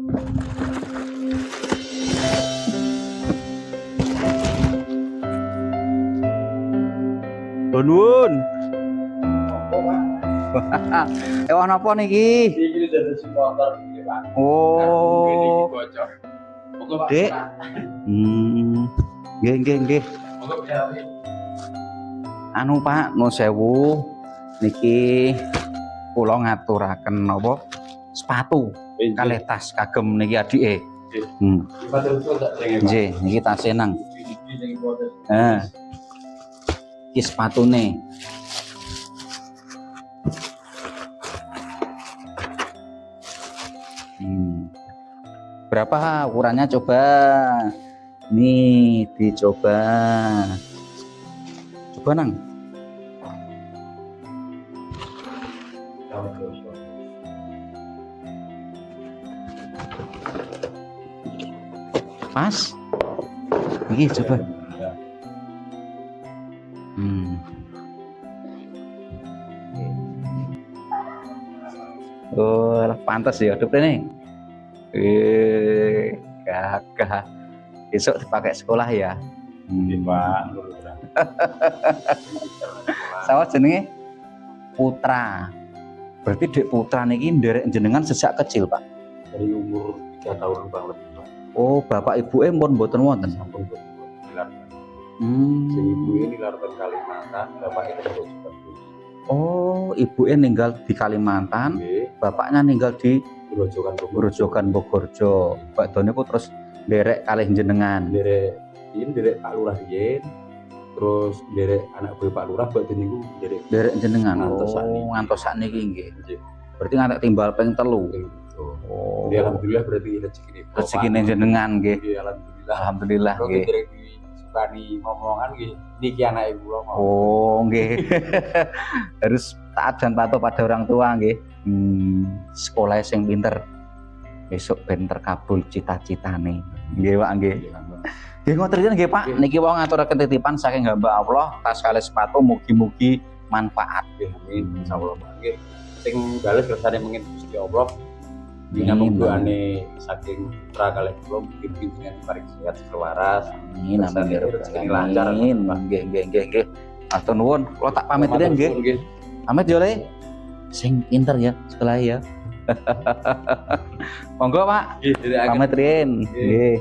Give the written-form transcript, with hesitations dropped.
Nuwun. Ewan apa niki? Iki dari supporter iki, Pak. Oh. Monggo Pak. Dek. Nggih. Monggo ya. Anu Pak, nuwun sewu. Niki kula ngaturaken napa? Sepatu kalih tas kagem niki adike. Nggih, niki tasih nang. Iki sepatune. Berapa ukurannya coba? Nih, dicoba. Coba nang. Pas. Ini coba. Oh, pantas ya hidup ini. Gagah. Besok dipakai sekolah ya. Pak. Sawa jenenge Putra. Berarti Dek Putra niki nderek jenengan sejak kecil, Pak. Dari umur 3 tahun banget. Oh, bapak ibu pun mboten wonten. Sampun si ibu ini larang Kalimantan, bapaknya terus. Oh, ibunya ninggal di Kalimantan, bapaknya ninggal di Grojogan Bogorjo. Pak Doni ku terus derek kalih jenengan. Derek Pak Lurah riyen. Terus derek anak buah Pak Lurah Pak Doni ku derek jenengan. Ngantos sakniki nggih. Berarti ngantek timbal ping 3. Oh. Ya, alhamdulillah berarti rezekine jenengan nggih. Alhamdulillah nggih. Sukani ngomongan nggih. Niki anak ibu kula. Oh, nggih. Harus taat dan patuh pada orang tua nggih. Sekolah sing pinter. Besok ben terkabul cita-citane. Nggih, Pak nggih. Nggih ngoten nggih, Pak. Niki wong ngaturaken titipan saking hamba Allah, tas kalih sepatu mugi-mugi manfaat. Amin. Insyaallah nggih. Sing bales kersane mungkin Gusti Allah. Dinamung doane saking putra kalih kula mungkin pinjenengan paring sehat selaras. Amin. Rezeki lancar. Nggih. Atur nuwun. Kula tak pamit dhewe nggih. Pamit yo Le. Sing pinter ya sekolah ya. Monggo Pak. Pamit riyen. Nggih.